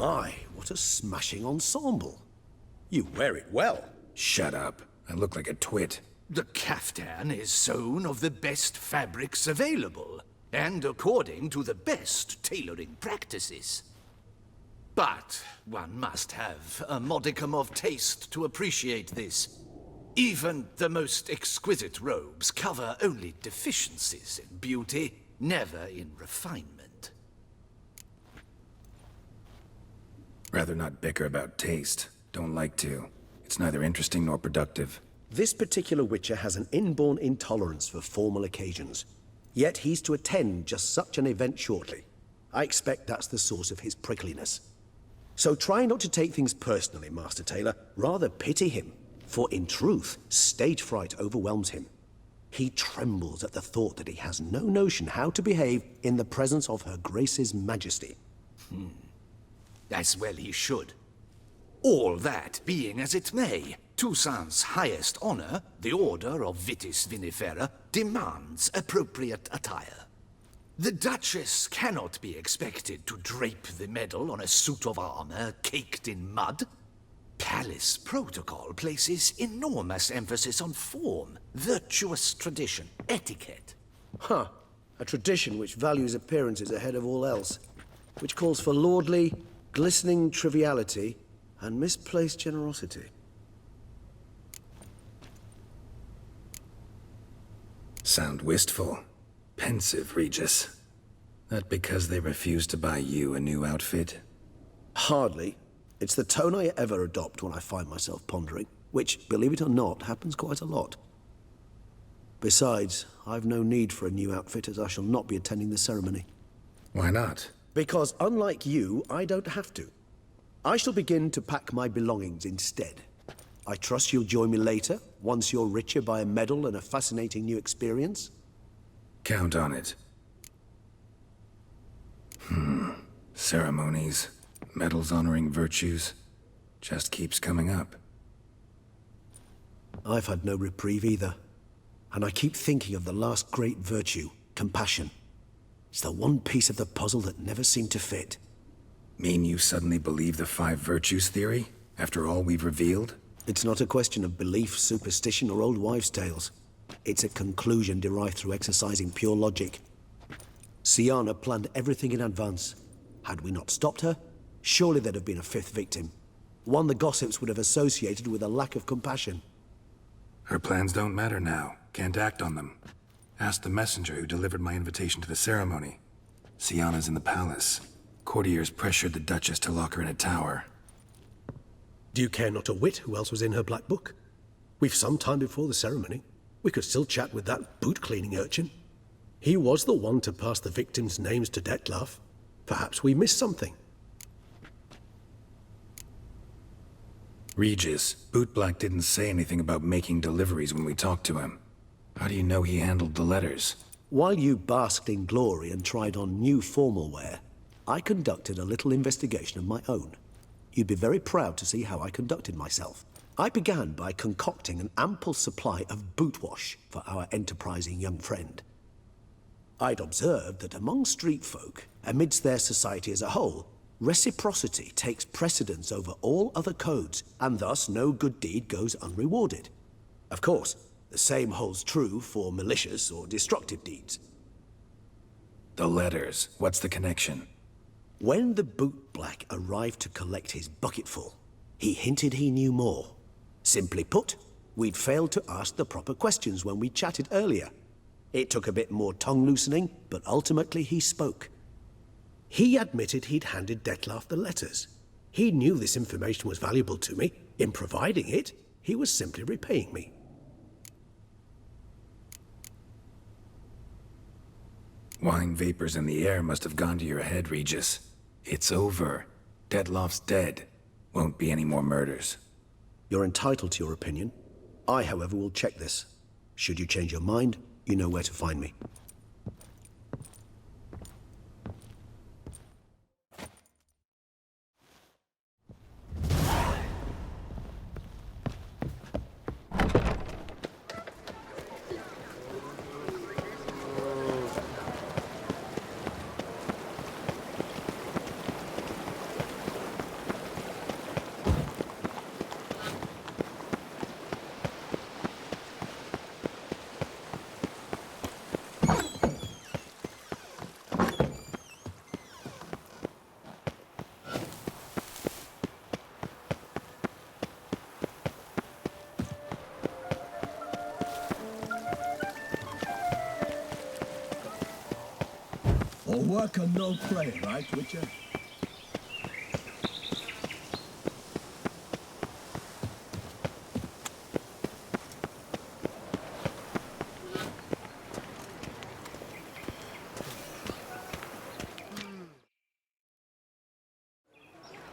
My, what a smashing ensemble. You wear it well. Shut up. I look like a twit. The caftan is sewn of the best fabrics available, and according to the best tailoring practices. But one must have a modicum of taste to appreciate this. Even the most exquisite robes cover only deficiencies in beauty, never in refinement. Rather not bicker about taste. Don't like to. It's neither interesting nor productive. This particular Witcher has an inborn intolerance for formal occasions. Yet he's to attend just such an event shortly. I expect that's the source of his prickliness. So try not to take things personally, Master Tailor. Rather pity him. For in truth, stage fright overwhelms him. He trembles at the thought that he has no notion how to behave in the presence of Her Grace's Majesty. As well he should. All that being as it may, Toussaint's highest honor, the Order of Vitis Vinifera, demands appropriate attire. The Duchess cannot be expected to drape the medal on a suit of armor caked in mud. Palace protocol places enormous emphasis on form, virtuous tradition, etiquette. Huh. A tradition which values appearances ahead of all else. Which calls for lordly, glistening triviality and misplaced generosity. Sound wistful. Pensive, Regis. That because they refused to buy you a new outfit? Hardly. It's the tone I ever adopt when I find myself pondering, which, believe it or not, happens quite a lot. Besides, I've no need for a new outfit as I shall not be attending the ceremony. Why not? Because unlike you, I don't have to. I shall begin to pack my belongings instead. I trust you'll join me later, once you're richer by a medal and a fascinating new experience? Count on it. Ceremonies, medals honoring virtues, just keeps coming up. I've had no reprieve either. And I keep thinking of the last great virtue, compassion. It's the one piece of the puzzle that never seemed to fit. Mean you suddenly believe the 5 virtues theory, after all we've revealed? It's not a question of belief, superstition, or old wives' tales. It's a conclusion derived through exercising pure logic. Syanna planned everything in advance. Had we not stopped her, surely there'd have been a 5th victim. One the gossips would have associated with a lack of compassion. Her plans don't matter now. Can't act on them. Ask the messenger who delivered my invitation to the ceremony. Syanna's in the palace. Courtiers pressured the Duchess to lock her in a tower. Do you care not a whit who else was in her black book? We've some time before the ceremony. We could still chat with that boot-cleaning urchin. He was the one to pass the victims' names to Detlef. Perhaps we missed something. Regis, Bootblack didn't say anything about making deliveries when we talked to him. How do you know he handled the letters? While you basked in glory and tried on new formal wear, I conducted a little investigation of my own. You'd be very proud to see how I conducted myself. I began by concocting an ample supply of boot wash for our enterprising young friend. I'd observed that among street folk, amidst their society as a whole, reciprocity takes precedence over all other codes, and thus no good deed goes unrewarded. Of course, the same holds true for malicious or destructive deeds. The letters, what's the connection? When the bootblack arrived to collect his bucketful, he hinted he knew more. Simply put, we'd failed to ask the proper questions when we chatted earlier. It took a bit more tongue-loosening, but ultimately he spoke. He admitted he'd handed Detlef the letters. He knew this information was valuable to me. In providing it, he was simply repaying me. Wine vapors in the air must have gone to your head, Regis. It's over. Detlef's dead. Won't be any more murders. You're entitled to your opinion. I, however, will check this. Should you change your mind, you know where to find me. No work and no play, right, Witcher?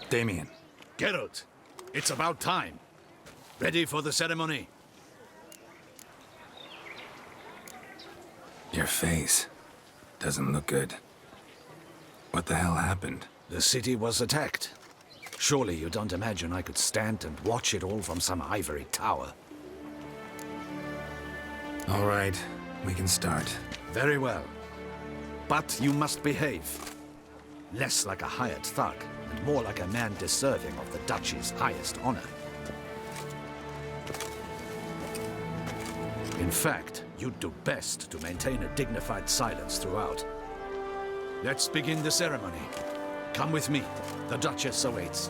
Damien. Geralt, it's about time. Ready for the ceremony? Your face doesn't look good. What the hell happened? The city was attacked. Surely you don't imagine I could stand and watch it all from some ivory tower. All right, we can start. Very well. But you must behave. Less like a hired thug, and more like a man deserving of the Duchy's highest honor. In fact, you'd do best to maintain a dignified silence throughout. Let's begin the ceremony. Come with me. The Duchess awaits.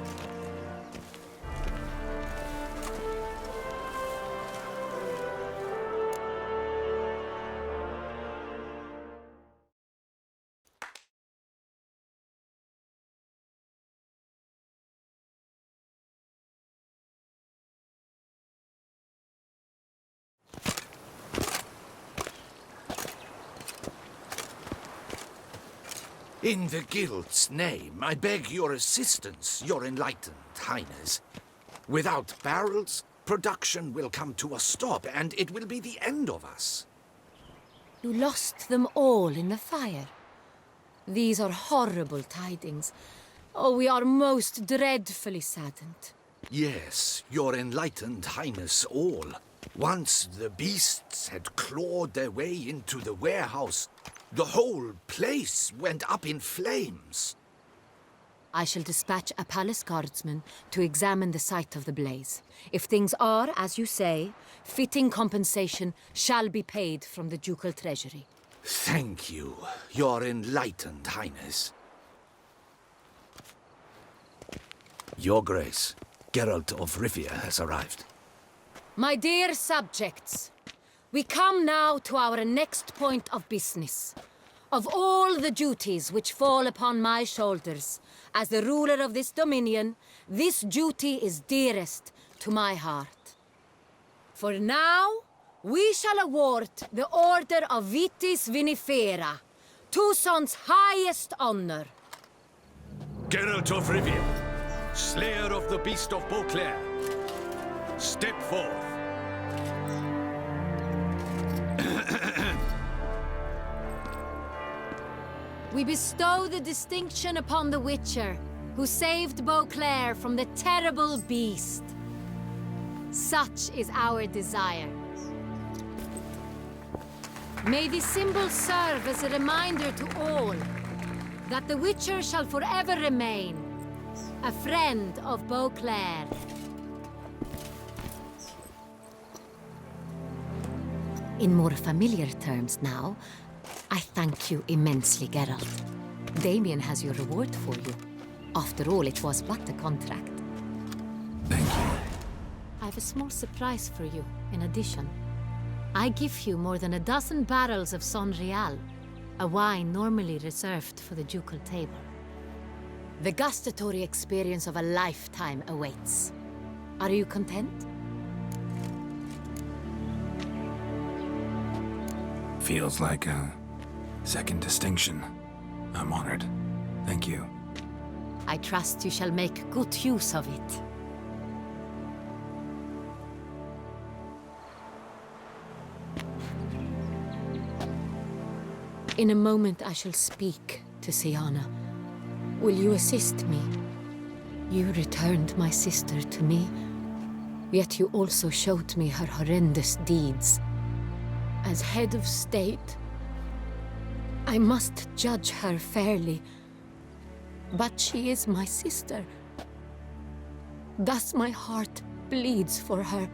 In the Guild's name, I beg your assistance, your enlightened highness. Without barrels, production will come to a stop, and it will be the end of us. You lost them all in the fire. These are horrible tidings. Oh, we are most dreadfully saddened. Yes, your enlightened highness all. Once the beasts had clawed their way into the warehouse, the whole place went up in flames. I shall dispatch a palace guardsman to examine the site of the blaze. If things are, as you say, fitting compensation shall be paid from the ducal treasury. Thank you, your enlightened highness. Your Grace, Geralt of Rivia has arrived. My dear subjects, we come now to our next point of business. Of all the duties which fall upon my shoulders, as the ruler of this dominion, this duty is dearest to my heart. For now, we shall award the Order of Vitis Vinifera, Tucson's highest honor. Geralt of Rivia, slayer of the beast of Beauclair, step forth. We bestow the distinction upon the Witcher, who saved Beauclair from the terrible beast. Such is our desire. May this symbol serve as a reminder to all that the Witcher shall forever remain a friend of Beauclair. In more familiar terms now, I thank you immensely, Geralt. Damien has your reward for you. After all, it was but a contract. Thank you. I have a small surprise for you, in addition. I give you more than a dozen barrels of Son Real, a wine normally reserved for the ducal table. The gustatory experience of a lifetime awaits. Are you content? Feels like a second distinction. I'm honored. Thank you. I trust you shall make good use of it. In a moment I shall speak to Syanna. Will you assist me? You returned my sister to me, yet you also showed me her horrendous deeds. As head of state, I must judge her fairly. But she is my sister. Thus my heart bleeds for her.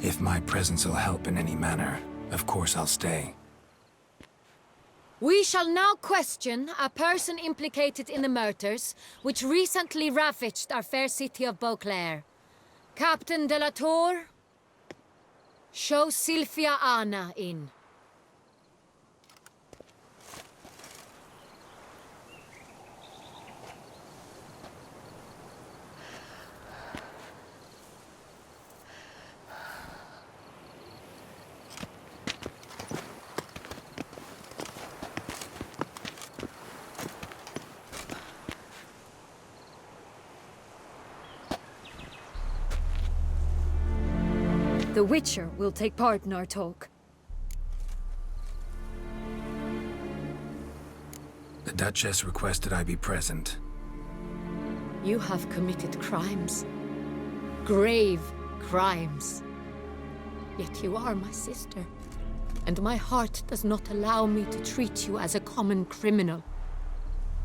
If my presence will help in any manner, of course I'll stay. We shall now question a person implicated in the murders which recently ravaged our fair city of Beauclair. Captain de la Tour, show Sylvia Anna in. The Witcher will take part in our talk. The Duchess requested I be present. You have committed crimes. Grave crimes. Yet you are my sister. And my heart does not allow me to treat you as a common criminal.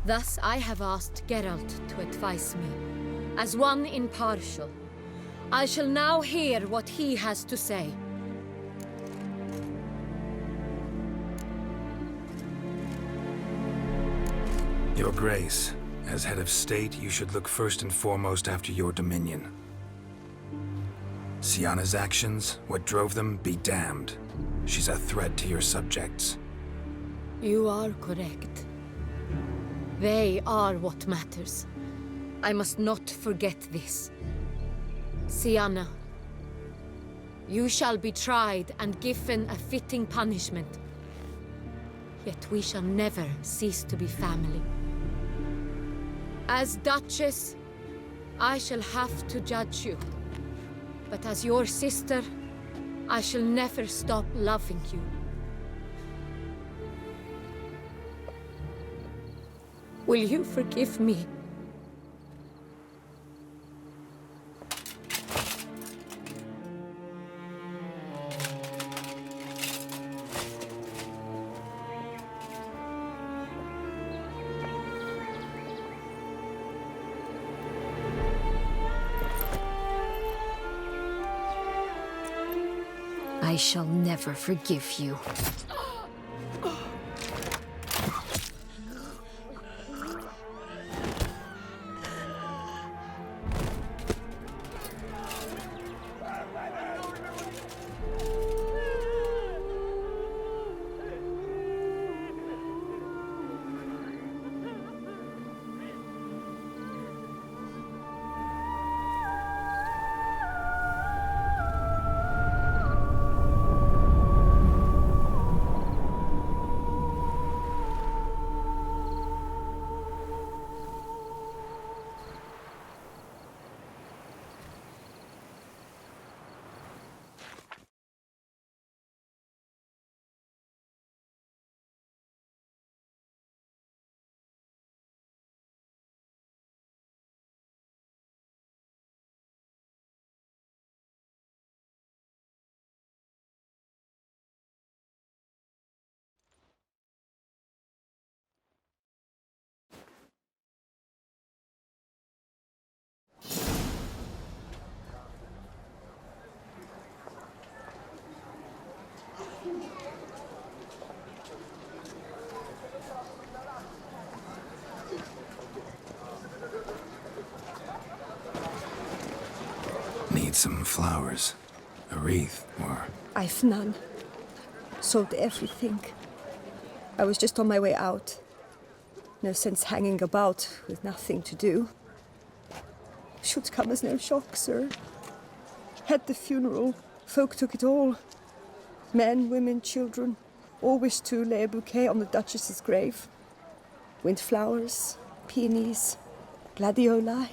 Thus I have asked Geralt to advise me. As one impartial, I shall now hear what he has to say. Your Grace, as head of state, you should look first and foremost after your dominion. Syanna's actions, what drove them, be damned. She's a threat to your subjects. You are correct. They are what matters. I must not forget this. Syanna, you shall be tried and given a fitting punishment. Yet we shall never cease to be family. As Duchess, I shall have to judge you. But as your sister, I shall never stop loving you. Will you forgive me? I shall never forgive you. Need some flowers. A wreath, or... I've none. Sold everything. I was just on my way out. No sense hanging about with nothing to do. Should come as no shock, sir. Had the funeral. Folk took it all. Men, women, children. All wished to lay a bouquet on the Duchess's grave. Windflowers, peonies, gladioli.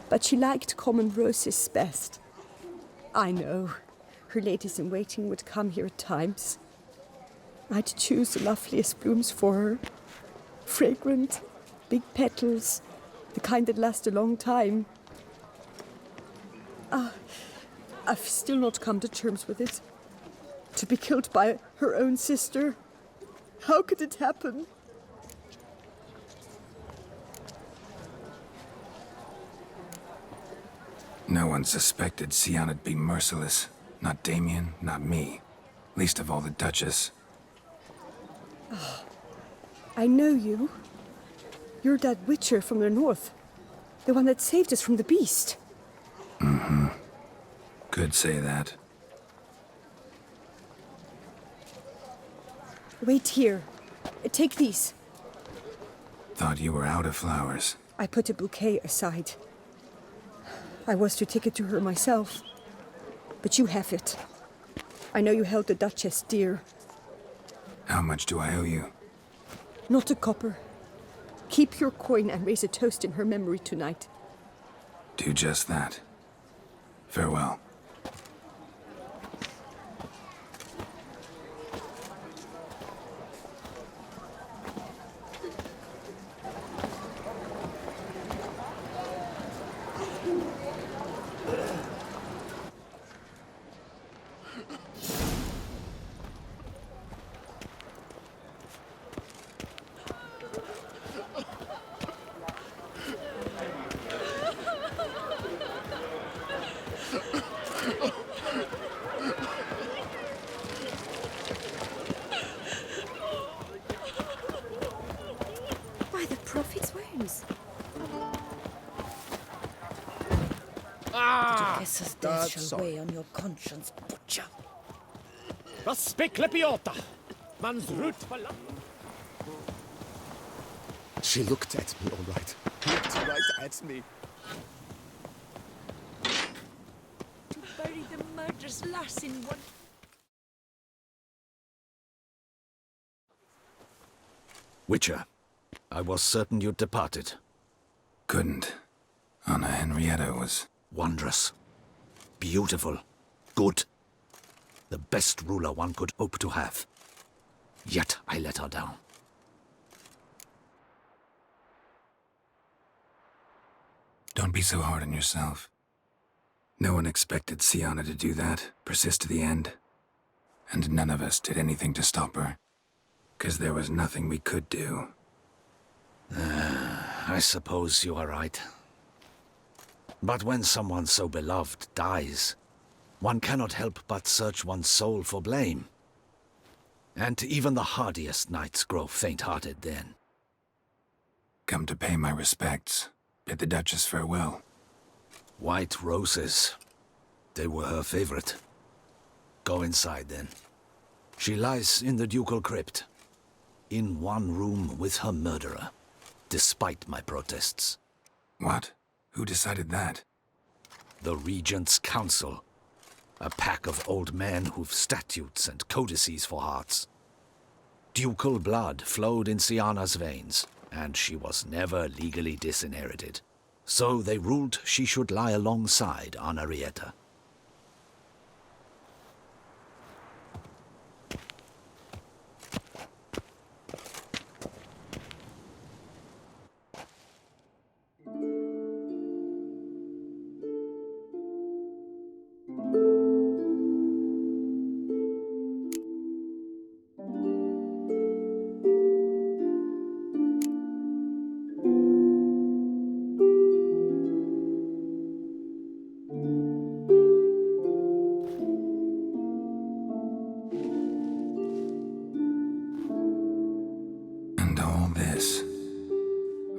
But she liked common roses best. I know. Her ladies-in-waiting would come here at times. I'd choose the loveliest blooms for her. Fragrant, big petals, the kind that last a long time. I've still not come to terms with it. To be killed by her own sister. How could it happen? No one suspected Syanna'd be merciless. Not Damien, not me. Least of all the Duchess. Oh, I know you. You're that Witcher from the north. The one that saved us from the beast. Mm-hmm. Could say that. Wait here. Take these. Thought you were out of flowers. I put a bouquet aside. I was to take it to her myself. But you have it. I know you held the Duchess dear. How much do I owe you? Not a copper. Keep your coin and raise a toast in her memory tonight. Do just that. Farewell. By the prophet's wounds. Mrs. Death shall weigh on your conscience, butcher. Was speklepiota. Man's root for love. She looked at me, all right. Looked right at me. To bury the murderous lass in one... Witcher, I was certain you'd departed. Couldn't. Anna Henrietta was... Wondrous. Beautiful. Good. The best ruler one could hope to have. Yet I let her down. Don't be so hard on yourself. No one expected Syanna to do that, persist to the end. And none of us did anything to stop her. 'Cause there was nothing we could do. I suppose you are right. But when someone so beloved dies, one cannot help but search one's soul for blame. And even the hardiest knights grow faint-hearted then. Come to pay my respects. Bid the Duchess farewell. White roses. They were her favorite. Go inside then. She lies in the ducal crypt. In one room with her murderer. Despite my protests. What? Who decided that? The Regent's Council. A pack of old men who've statutes and codices for hearts. Ducal blood flowed in Syanna's veins, and she was never legally disinherited. So they ruled she should lie alongside Henrietta.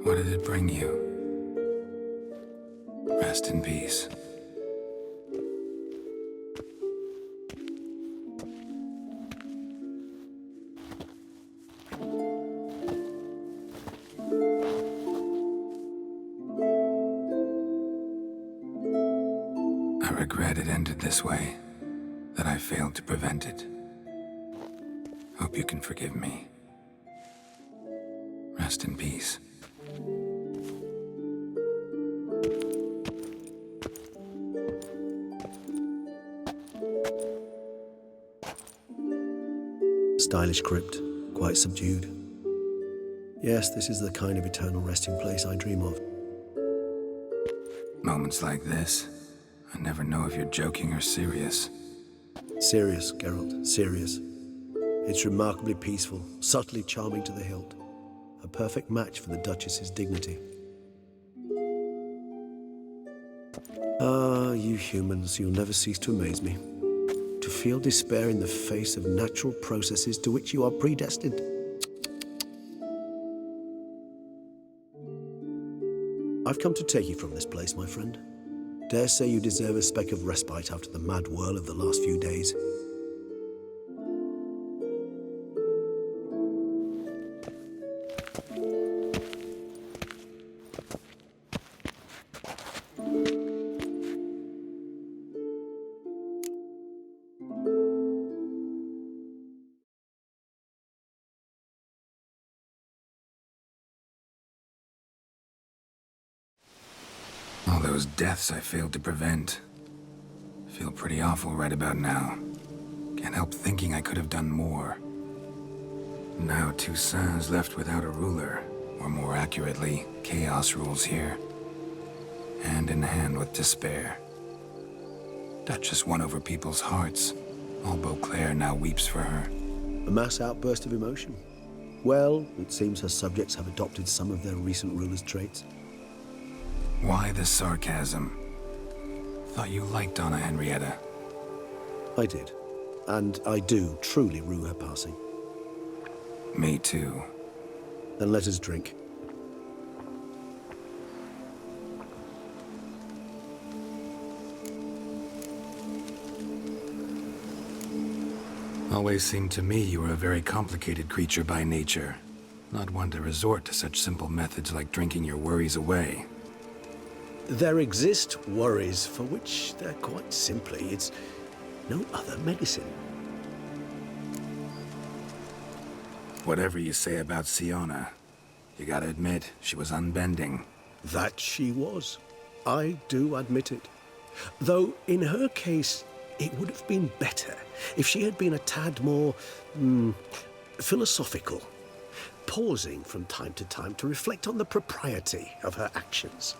What did it bring you? Rest in peace. I regret it ended this way, that I failed to prevent it. Hope you can forgive me. Rest in peace. Stylish crypt, quite subdued. Yes, this is the kind of eternal resting place I dream of. Moments like this, I never know if you're joking or serious. Serious, Geralt, serious. It's remarkably peaceful, subtly charming to the hilt. A perfect match for the Duchess's dignity. Ah, you humans, you'll never cease to amaze me. To feel despair in the face of natural processes to which you are predestined. I've come to take you from this place, my friend. Dare say you deserve a speck of respite after the mad whirl of the last few days. All those deaths I failed to prevent. Feel pretty awful right about now. Can't help thinking I could have done more. Now Toussaint's left without a ruler, or more accurately, chaos rules here. Hand in hand with despair. Duchess won over people's hearts. All Beauclair now weeps for her. A mass outburst of emotion. Well, it seems her subjects have adopted some of their recent ruler's traits. Why the sarcasm? Thought you liked Donna Henrietta. I did. And I do truly rue her passing. Me too. Then let us drink. Always seemed to me you were a very complicated creature by nature. Not one to resort to such simple methods like drinking your worries away. There exist worries for which they're quite simply, it's no other medicine. Whatever you say about Syanna, you gotta admit, she was unbending. That she was. I do admit it. Though, in her case, it would have been better if she had been a tad more, philosophical, pausing from time to time to reflect on the propriety of her actions.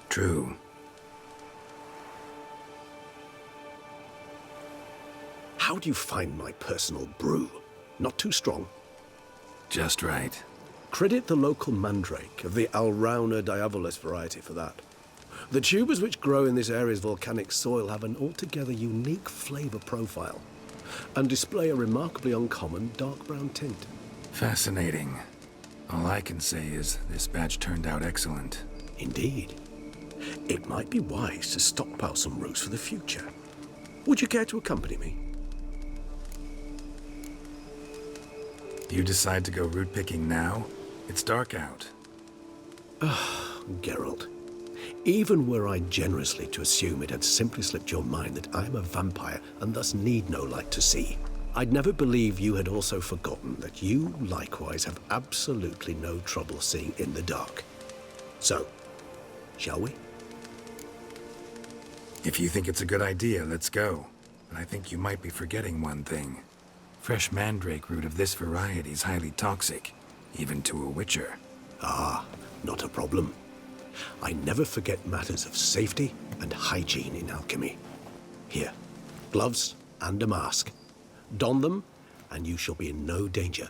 True. How do you find my personal brew? Not too strong? Just right. Credit the local mandrake of the Alrauna diavolis variety for that. The tubers which grow in this area's volcanic soil have an altogether unique flavor profile and display a remarkably uncommon dark brown tint. Fascinating. All I can say is this batch turned out excellent. Indeed. It might be wise to stockpile some roots for the future. Would you care to accompany me? You decide to go root picking now? It's dark out. Geralt, even were I generously to assume it had simply slipped your mind that I am a vampire and thus need no light to see, I'd never believe you had also forgotten that you likewise have absolutely no trouble seeing in the dark. So, shall we? If you think it's a good idea, let's go. But I think you might be forgetting one thing. Fresh mandrake root of this variety is highly toxic, even to a witcher. Ah, not a problem. I never forget matters of safety and hygiene in alchemy. Here, gloves and a mask. Don them, and you shall be in no danger.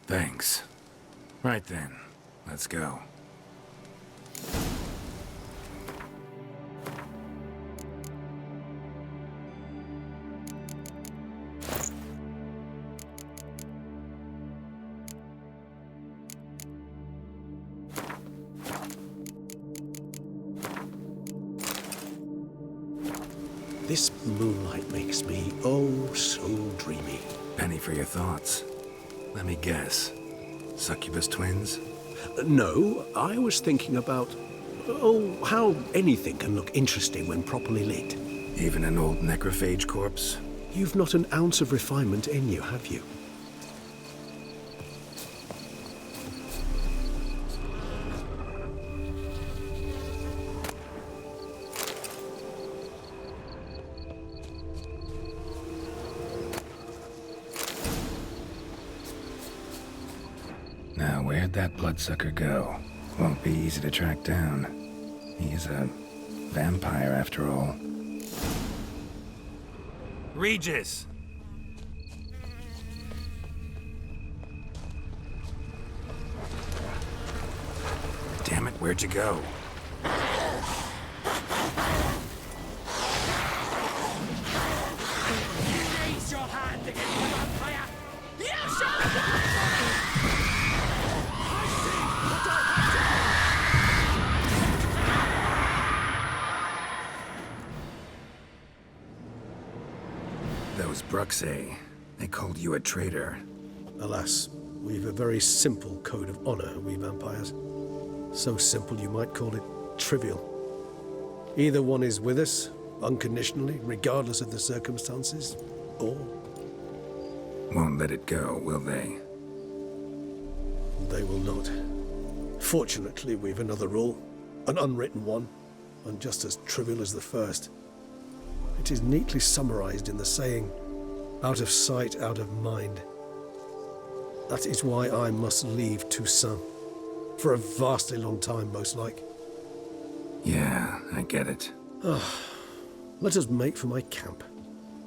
Thanks. Right then, let's go. This moonlight makes me, oh, so dreamy. Penny for your thoughts. Let me guess. Succubus twins? No, I was thinking about, how anything can look interesting when properly lit. Even an old necrophage corpse? You've not an ounce of refinement in you, have you? Now, where'd that bloodsucker go? Won't be easy to track down. He's a vampire, after all. Regis! Damn it, where'd you go? Raise your hand against the vampire! You shall Those Bruxay, they called you a traitor. Alas, we've a very simple code of honor, we vampires. So simple you might call it trivial. Either one is with us, unconditionally, regardless of the circumstances, or Won't let it go, will they? they will not. Fortunately, we've another rule, an unwritten one, and just as trivial as the first. It is neatly summarized in the saying, out of sight, out of mind. That is why I must leave Toussaint. For a vastly long time, most like. Yeah, I get it. Let us make for my camp.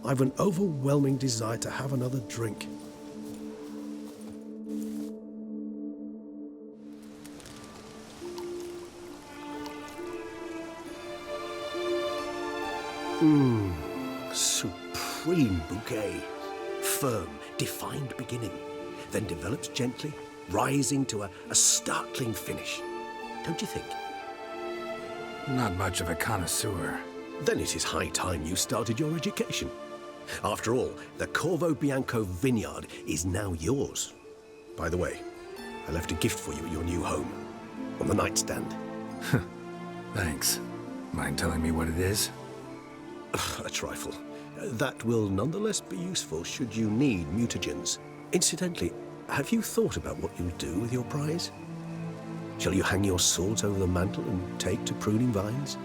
I've an overwhelming desire to have another drink. Supreme bouquet. Firm, defined beginning, then develops gently, rising to a startling finish. Don't you think? Not much of a connoisseur. Then it is high time you started your education. After all, the Corvo Bianco vineyard is now yours. By the way, I left a gift for you at your new home, on the nightstand. Thanks. Mind telling me what it is? A trifle. That will nonetheless be useful should you need mutagens. Incidentally, have you thought about what you'll do with your prize? Shall you hang your swords over the mantle and take to pruning vines?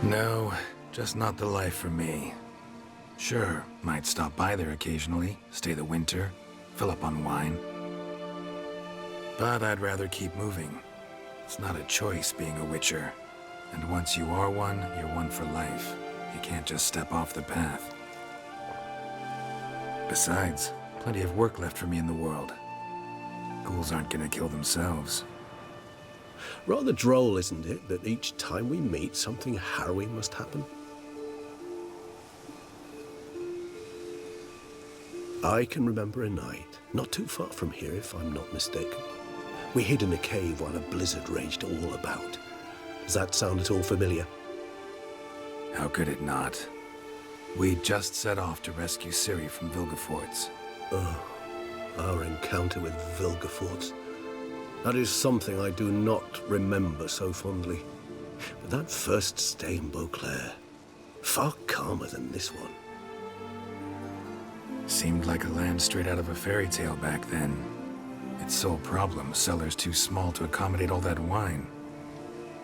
No, just not the life for me. Sure, might stop by there occasionally, stay the winter, fill up on wine. But I'd rather keep moving. It's not a choice being a witcher. And once you are one, you're one for life. You can't just step off the path. Besides, plenty of work left for me in the world. Ghouls aren't gonna kill themselves. Rather droll, isn't it, that each time we meet, something harrowing must happen? I can remember a night, not too far from here if I'm not mistaken. We hid in a cave while a blizzard raged all about. Does that sound at all familiar? How could it not? We just set off to rescue Ciri from Vilgefortz. Oh, our encounter with Vilgefortz. That is something I do not remember so fondly. But that first stay in Beauclair, far calmer than this one. Seemed like a land straight out of a fairy tale back then. Its sole problem, cellars too small to accommodate all that wine.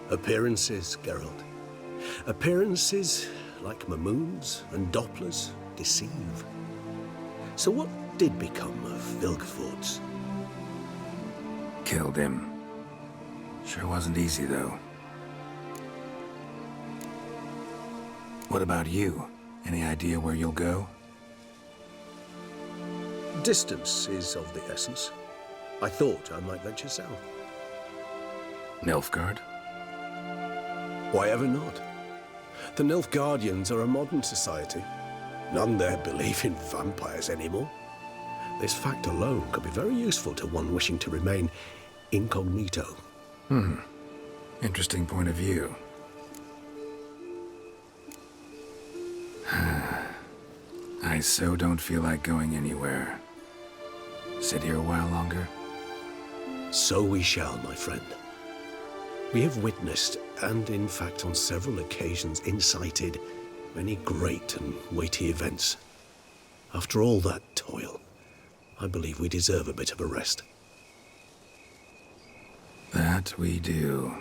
Appearances, Geralt. Appearances, like Mamoons and Dopplers, deceive. So what did become of Vilgefortz? Killed him. Sure wasn't easy, though. What about you? Any idea where you'll go? Distance is of the essence. I thought I might venture south. Nilfgaard? Why ever not? The Nilfgaardians are a modern society. None there believe in vampires anymore. This fact alone could be very useful to one wishing to remain incognito. Interesting point of view. I so don't feel like going anywhere. Sit here a while longer? So we shall, my friend. We have witnessed, and in fact on several occasions incited, many great and weighty events. After all that toil, I believe we deserve a bit of a rest. That we do.